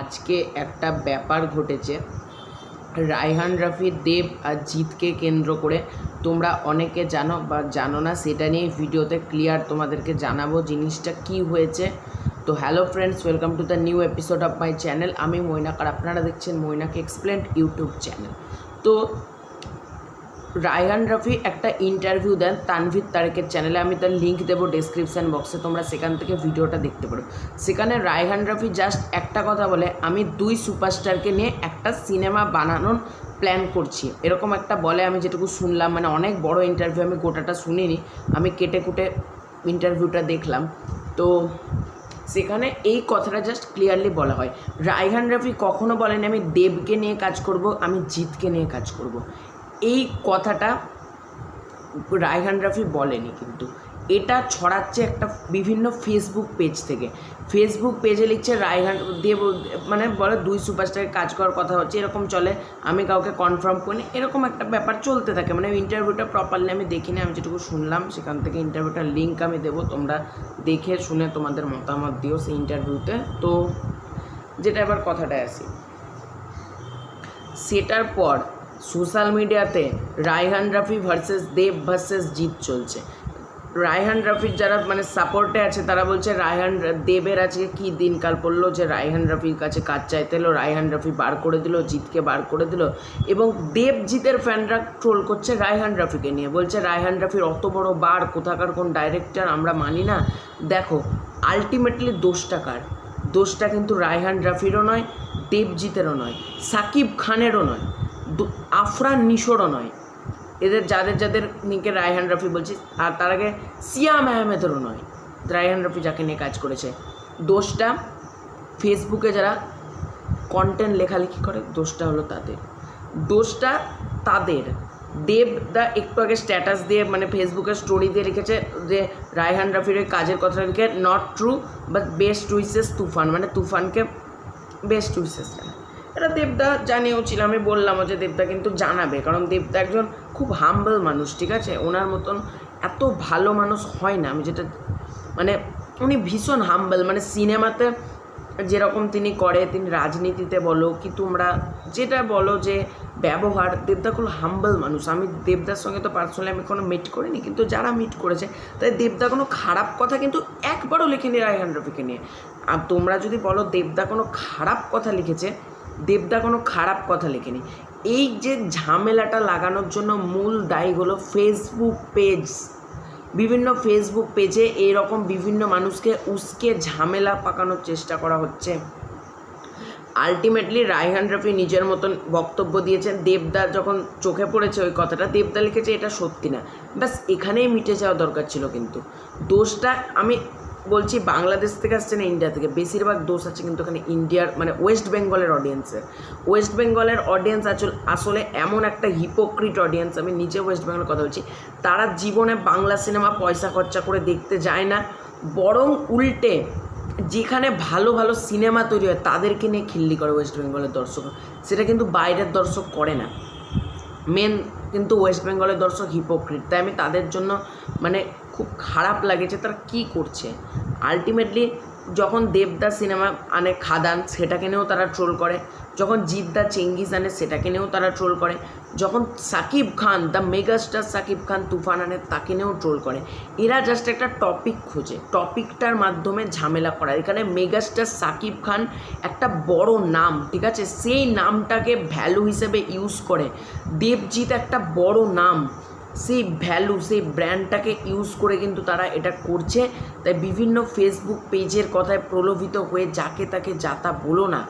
আজকে একটা ব্যাপার ঘটেছে রায়হান রাফি, দেব আর জিতকে কেন্দ্র করে। তোমরা অনেকে জানো বা জানো না, সেটা নিয়ে ভিডিওতে ক্লিয়ার তোমাদেরকে জানাবো জিনিসটা কি হয়েছে। তো hello friends, welcome to the new episode of my channel. আমি মৈনাক আর আপনারা দেখছেন মৈনাক এক্সপ্লেন্ড ইউটিউব চ্যানেল। তো রায়হান রাফি একটা ইন্টারভিউ দেন তানভীর তারেকের চ্যানেলে, আমি তার লিঙ্ক দেবো ডেসক্রিপশান বক্সে, তোমরা সেখান থেকে ভিডিওটা দেখতে পারো। সেখানে রায়হান রাফি জাস্ট একটা কথা বলে, আমি 2 সুপারস্টারকে নিয়ে একটা সিনেমা বানানোর প্ল্যান করছি, এরকম একটা বলে। আমি যেটুকু শুনলাম, মানে অনেক বড় ইন্টারভিউ, আমি গোটাটা শুনিনি, আমি কেটে কুটে ইন্টারভিউটা দেখলাম। তো সেখানে এই কথাটা জাস্ট ক্লিয়ারলি বলা হয়। রায়হান রাফি কখনো বলেনি আমি দেবকে নিয়ে কাজ করব, আমি জিতকে নিয়ে কাজ করব। এই কথাটা রায়হান রাফি বলেনি, কিন্তু এটা ছড়াচ্ছে একটা বিভিন্ন ফেসবুক পেজ থেকে। ফেসবুক পেজে লিখছে রায়হান দেব, মানে বলে 2 সুপারস্টারের কাজ করার কথা হচ্ছে, এরকম চলে, আমি কাউকে কনফার্ম করিনি, এরকম একটা ব্যাপার চলতে থাকে। মানে ইন্টারভিউটা প্রপারলি আমি দেখিনি, আমি যেটুকু শুনলাম সেখান থেকে ইন্টারভিউটার লিঙ্ক আমি দেবো, তোমরা দেখে শুনে তোমাদের মতামত দিও সেই ইন্টারভিউতে। তো যেটা এবার কথাটায় আসি, সেটার পর সোশ্যাল মিডিয়াতে রায়হান রাফি ভার্সেস দেব ভার্সেস জিত চলছে। রায়হান রাফির যারা মানে সাপোর্টে আছে তারা বলছে দেবের আজকে কী দিনকাল পড়লো যে রায়হান রাফির কাছে কাজ চাইতে এলো, রায়হান রাফি বার করে দিল, জিতকে বার করে দিল। এবং দেব জিতের ফ্যানরা ট্রোল করছে রায়হান রাফিকে নিয়ে, বলছে রায়হান রাফির অত বড় বার, কোথাকার কোন ডাইরেক্টর, আমরা মানি না। দেখো আলটিমেটলি দোষটা কার? দোষটা কিন্তু রায়হান রাফিরও নয়, দেবজিতেরও নয়, সাকিব খানেরও নয়, আফরান নিশোরও নয়, এদের যাদের নিকে রায়হান রাফি বলছি, আর তার আগে সিয়াম আহমেদেরও নয়। রায়হান রাফি যাকে নিয়ে কাজ করেছে, দোষটা ফেসবুকে যারা কন্টেন্ট লেখালেখি করে, দোষটা হলো তাদের, দোষটা তাদের। দেবদা একটু আগে স্ট্যাটাস দিয়ে মানে ফেসবুকের স্টোরি দিয়ে লিখেছে যে রায়হান রাফির ওই কাজের কথা লিখে not true but best wishes Tufan, মানে তুফানকে বেস্ট উইসেস জানায়। এটা দেবদা জানিয়েও ছিল, আমি বললামও যে দেবদা কিন্তু জানাবে, কারণ দেবদা একজন খুব হাম্বল মানুষ, ঠিক আছে? ওনার মতন এত ভালো মানুষ হয় না, আমি যেটা মানে উনি ভীষণ হাম্বল, মানে সিনেমাতে যেরকম তিনি করে, তিনি রাজনীতিতে বলো কি তোমরা যেটা বলো যে ব্যবহার, দেবদা খুব হাম্বল মানুষ। আমি দেবদার সঙ্গে তো পার্সোনালি আমি কোনো মিট করিনি, কিন্তু যারা মিট করেছে তাই দেবদা কোনো খারাপ কথা কিন্তু একবারও লেখেনি রায়হান রফিকে নিয়ে। আর তোমরা যদি বলো দেবদা কোনো খারাপ কথা লিখেছে, দেবদা কোনো খারাপ কথা লেখেনি। এই যে ঝামেলাটা লাগানোর জন্য মূল দায়ী হলো ফেসবুক পেজ। বিভিন্ন ফেসবুক পেজে এইরকম বিভিন্ন মানুষকে উস্কে ঝামেলা পাকানোর চেষ্টা করা হচ্ছে। আলটিমেটলি রায়হান রাফি নিজের মতন বক্তব্য দিয়েছেন, দেবদা যখন চোখে পড়েছে ওই কথাটা, দেবদা লিখেছে এটা সত্যি না, ব্যাস এখানেই মিটে যাওয়া দরকার ছিল। কিন্তু দোষটা আমি বলছি বাংলাদেশ থেকে আসছে না ইন্ডিয়া থেকে, বেশিরভাগ দোষ আছে কিন্তু এখানে ইন্ডিয়ার মানে ওয়েস্ট বেঙ্গলের অডিয়েন্সের। ওয়েস্ট বেঙ্গলের অডিয়েন্স আসলে এমন একটা হিপোক্রিট অডিয়েন্স, আমি নিজে ওয়েস্ট বেঙ্গলের কথা বলছি, তারা জীবনে বাংলা সিনেমা পয়সা খরচা করে দেখতে যায় না, বরং উল্টে যেখানে ভালো ভালো সিনেমা তৈরি হয় তাদেরকে নিয়ে খিল্লি করে ওয়েস্ট বেঙ্গলের দর্শক। সেটা কিন্তু বাইরের দর্শক করে না, মেন কিন্তু ওয়েস্ট বেঙ্গলের দর্শক হিপোক্রিট। তাই আমি তাদের জন্য মানে খুব খারাপ লাগে যে তারা কী করছে। আলটিমেটলি যখন দেবদা সিনেমা আনে খাদান, সেটাকে নিয়েও তারা ট্রোল করে, যখন জিতদা চেঙ্গিস আনে সেটাকে নিয়েও তারা ট্রোল করে, যখন সাকিব খান দ্য মেগাস্টার সাকিব খান তুফান আনে তাকে নিয়েও ট্রোল করে। এরা জাস্ট একটা টপিক খোঁজে, টপিকটার মাধ্যমে ঝামেলা করা। এখানে মেগাস্টার সাকিব খান একটা বড় নাম, ঠিক আছে, সেই নামটাকে ভ্যালু হিসেবে ইউজ করে। দেবজিৎ একটা বড় নাম, সেই ভ্যালু সেই ব্র্যান্ডটাকে ইউজ করে কিন্তু তারা এটা করছে। তাই বিভিন্ন ফেসবুক পেজের কথায় প্রলোভিত হয়ে যাকে তাকে যাতা বলো না।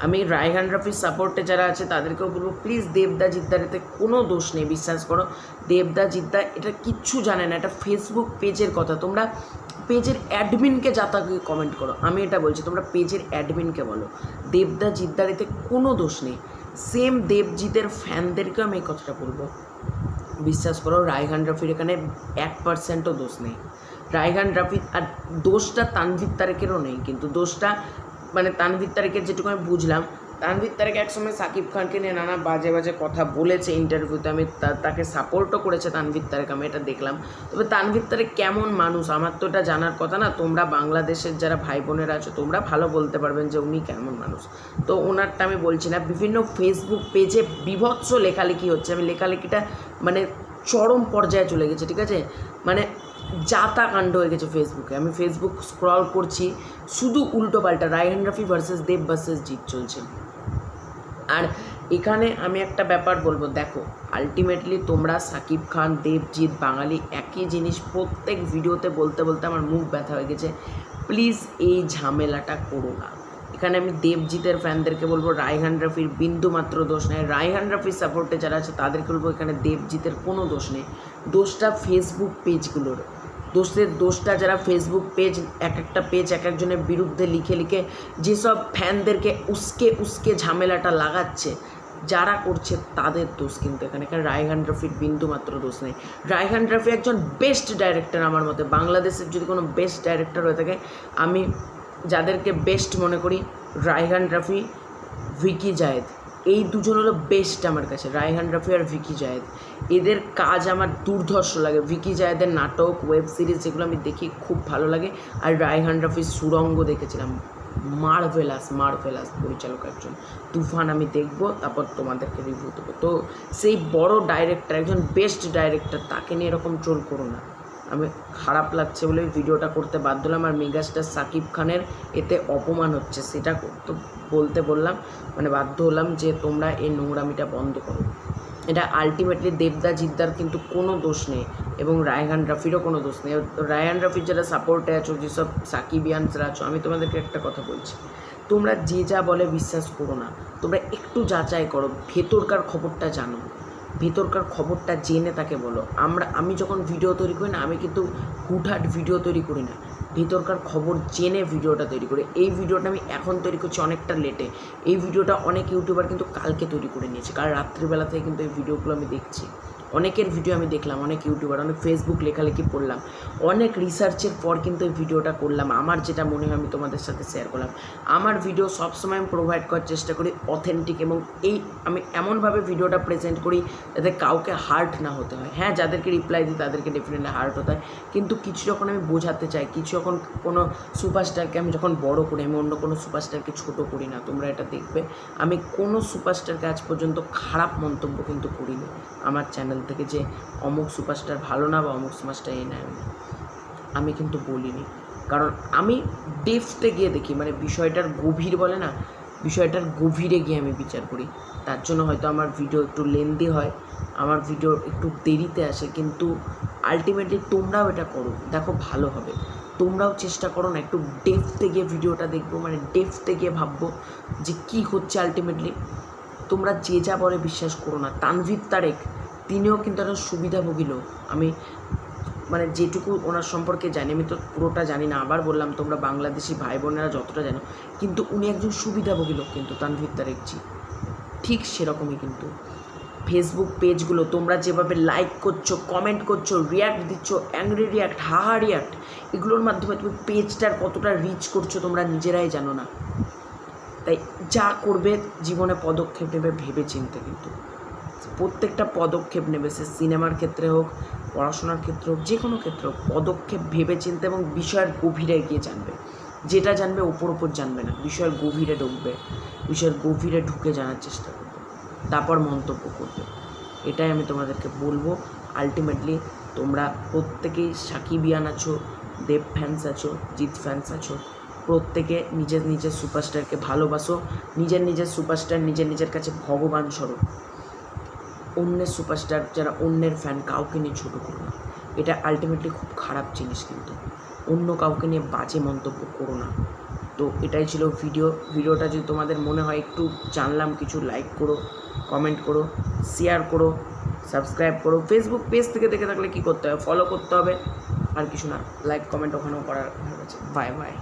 আমি রায়হান রাফির সাপোর্টে যারা আছে তাদেরকেও বলবো, প্লিজ দেবদা জিদ্দার এতে কোনো দোষ নেই, বিশ্বাস করো। দেবদা জিদ্দা এটা কিচ্ছু জানে না, এটা ফেসবুক পেজের কথা। তোমরা পেজের অ্যাডমিনকে যাতা কমেন্ট করো, আমি এটা বলছি, তোমরা পেজের অ্যাডমিনকে বলো। দেবদা জিদ্দার এতে কোনো দোষ নেই। সেম দেবজিতের ফ্যানদেরকেও আমি এই কথাটা বলবো, বিশ্বাস করো রায়হান রাফির এখানে 1%ও দোষ নেই। রায়হান রাফি আর দোষটা তানভীর তারেকেরও নেই, কিন্তু দোষটা মানে তানভীর তারেকের যেটুকু আমি বুঝলাম, তানভীর তারেক একসময় সাকিব খানকে নিয়ে নানা বাজে বাজে কথা বলেছে ইন্টারভিউতে, আমি তাকে সাপোর্টও করেছে তানভীর তারেক, আমি এটা দেখলাম। তবে তানভীর তারেক কেমন মানুষ আমার তো এটা জানার কথা না, তোমরা বাংলাদেশের যারা ভাই বোনেরা আছো তোমরা ভালো বলতে পারবেন যে উনি কেমন মানুষ। তো ওনারটা আমি বলছি না, বিভিন্ন ফেসবুক পেজে বিভৎস লেখালেখি হচ্ছে, আমি লেখালেখিটা মানে চরম পর্যায়ে চলে গেছে, ঠিক আছে, মানে যাতা কাণ্ড হয়ে গেছে ফেসবুকে। আমি ফেসবুক স্ক্রল করছি, শুধু উল্টো পাল্টা রায়হান রাফি ভার্সেস দেব ভার্সেস জিৎ চলছে। আর এখানে আমি একটা ব্যাপার বলবো, দেখো আলটিমেটলি তোমরা সাকিব খান, দেবজিৎ, বাঙালি একই জিনিস প্রত্যেক ভিডিওতে বলতে বলতে আমার মুখ ব্যথা হয়ে গেছে। প্লিজ এই ঝামেলাটা করো না। এখানে আমি দেবজিতের ফ্যানদেরকে বলবো রায়হান রাফির বিন্দু মাত্র দোষ নেই, রায়হান রাফির সাপোর্টে যারা আছে তাদেরকে বলবো এখানে দেবজিতের কোনো দোষ নেই, দোষটা ফেসবুক পেজগুলোর। দোষটা যারা ফেসবুক পেজ এক একটা পেজ এক একজনের বিরুদ্ধে লিখে লিখে যেসব ফ্যানদেরকে উস্কে ঝামেলাটা লাগাচ্ছে, যারা করছে তাদের দোষ। কিন্তু এখানে রায়হান রাফির বিন্দু মাত্র দোষ নেই। রায়হান রাফি একজন বেস্ট ডাইরেক্টর আমার মতে, বাংলাদেশের যদি কোনো বেস্ট ডাইরেক্টর হয়ে থাকে, আমি যাদেরকে বেস্ট মনে করি রায়হান রাফি, ভিকি জায়েদ, এই দুজন হলো বেস্ট আমার কাছে, রায়হান রাফি আর ভিকি জায়েদ। এদের কাজ আমার দুর্ধর্ষ লাগে, ভিকি জায়েদের নাটক, ওয়েব সিরিজ এগুলো আমি দেখি, খুব ভালো লাগে। আর রায়হান রাফির সুরঙ্গ দেখেছিলাম, মার্ভেলাস পরিচালক একজন। তুফান আমি দেখবো, তারপর তোমাদেরকে রিভিউ দেবো। তো সেই বড় ডাইরেক্টর, একজন বেস্ট ডাইরেক্টর, তাকে নিয়ে এরকম ট্রোল করো না। আমি খারাপ লাগছে বলে ভিডিওটা করতে বাধ্য হলাম। আর মেগাস্টার সাকিব খানের এতে অপমান হচ্ছে, সেটা তো বলতে বললাম, মানে বাধ্য হলাম যে তোমরা এই নোংরামিটা বন্ধ করো। এটা আলটিমেটলি দেবদা জিদ্দার কিন্তু কোনো দোষ নেই, এবং রায়হান রাফিরও কোনো দোষ নেই। রায়হান রাফির যারা সাপোর্টে আছো, যেসব সাকিবিয়ানসরা আছো, আমি তোমাদেরকে একটা কথা বলছি, তোমরা যে যা বলে বিশ্বাস করো না, তোমরা একটু যাচাই করো, ভেতরকার খবরটা জানো, ভেতরকার খবরটা জেনে তাকে বলো। আমি যখন ভিডিও তৈরি করি না, আমি কিন্তু হুটহাট ভিডিও তৈরি করি না, ভেতরকার খবর জেনে ভিডিওটা তৈরি করি। এই ভিডিওটা আমি এখন তৈরি করছি অনেকটা লেটে, এই ভিডিওটা অনেক ইউটিউবার কিন্তু কালকে তৈরি করে নিয়েছে, কারণ রাত্রিবেলা থেকে কিন্তু এই ভিডিওগুলো আমি দেখছি, অনেকের ভিডিও আমি দেখলাম, অনেক ইউটিউবার, অনেক ফেসবুক লেখালেখি পড়লাম, অনেক রিসার্চের পর কিন্তু এই ভিডিওটা করলাম। আমার যেটা মনে হয় আমি তোমাদের সাথে শেয়ার করলাম। আমার ভিডিও সবসময় আমি প্রোভাইড করার চেষ্টা করি অথেন্টিক, এবং আমি এমনভাবে ভিডিওটা প্রেজেন্ট করি যাতে কাউকে হার্ট না হতে হয়। হ্যাঁ, যাদেরকে রিপ্লাই দিই তাদেরকে ডেফিনেটলি হার্ট হতে হয়, কিন্তু কিছু যখন আমি বোঝাতে চাই, কিছু যখন কোনো সুপারস্টারকে আমি যখন বড় করি, আমি অন্য কোনো সুপারস্টারকে ছোটো করি না। তোমরা এটা দেখবে, আমি কোনো সুপারস্টারকে আজ পর্যন্ত খারাপ মন্তব্য কিন্তু করিনি আমার চ্যানেল থেকে, যে অমুক সুপারস্টার ভালো না বা অমুক সুপারস্টার এই না, আমি কিন্তু বলিনি। কারণ আমি ডেপথে গিয়ে দেখি, মানে বিষয়টার গভীর বলে না, বিষয়টার গভীরে গিয়ে আমি বিচার করি। তার জন্য হয়তো আমার ভিডিও একটু লেন্দি হয়, আমার ভিডিও একটু দেরিতে আসে, কিন্তু আলটিমেটলি তোমরাও এটা করো, দেখো ভালো হবে। তোমরাও চেষ্টা করো না, একটু ডেপথে গিয়ে ভিডিওটা দেখবো, মানে ডেপথে গিয়ে ভাববো যে কী হচ্ছে আলটিমেটলি। তোমরা যে যা বলে বিশ্বাস করো না। তানভীর তারেক তিনিও কিন্তু একটা সুবিধাভোগী লোক, আমি মানে যেটুকু ওনার সম্পর্কে জানি, আমি তো পুরোটা জানি না, আবার বললাম তোমরা বাংলাদেশি ভাই বোনেরা যতটা জানো, কিন্তু উনি একজন সুবিধাভোগী লোক কিন্তু তানভীর তারেকজি, ঠিক সেরকমই। কিন্তু ফেসবুক পেজগুলো তোমরা যেভাবে লাইক করছো, কমেন্ট করছো, রিয়াক্ট দিচ্ছ, অ্যাংরি রিয়াক্ট, হাহা রিয়াক্ট, এগুলোর মাধ্যমে তুমি পেজটার কতটা রিচ করছো তোমরা নিজেরাই জানো না। তাই যা করবে জীবনে পদক্ষেপ নেবে ভেবে চিনতে, কিন্তু প্রত্যেকটা পদক্ষেপ নেবে, সে সিনেমার ক্ষেত্রে হোক, পড়াশোনার ক্ষেত্রে হোক, যে কোনো ক্ষেত্রে হোক, পদক্ষেপ ভেবে চিনতে এবং বিষয়ের গভীরে গিয়ে জানবে। যেটা জানবে ওপর জানবে না, বিষয়ের গভীরে ঢুকবে, বিষয়ের গভীরে ঢুকে জানার চেষ্টা করবে, তারপর মন্তব্য করবে। এটাই আমি তোমাদেরকে বলবো। আলটিমেটলি তোমরা প্রত্যেকেই সাকিবিয়ান আছো, দেব ফ্যান্স আছো, জিৎ ফ্যান্স আছো, প্রত্যেকে নিজের নিজের সুপারস্টারকে ভালোবাসো, নিজের সুপারস্টার নিজের কাছে ভগবান স্বরূপ। অন্যের সুপারস্টার যারা অন্যের ফ্যান, কাউকে নিয়ে ছোটো করো না, এটা আলটিমেটলি খুব খারাপ জিনিস। কিন্তু অন্য কাউকে নিয়ে বাজে মন্তব্য করো না। তো এটাই ছিল ভিডিওটা যদি তোমাদের মনে হয় একটু জানলাম কিছু, লাইক করো, কমেন্ট করো, শেয়ার করো, সাবস্ক্রাইব করো। ফেসবুক পেজ থেকে দেখে থাকলে কী করতে হবে, ফলো করতে হবে, আর কিছু না। লাইক কমেন্ট ওখানেও করার হয়ে গেছে। Bye bye.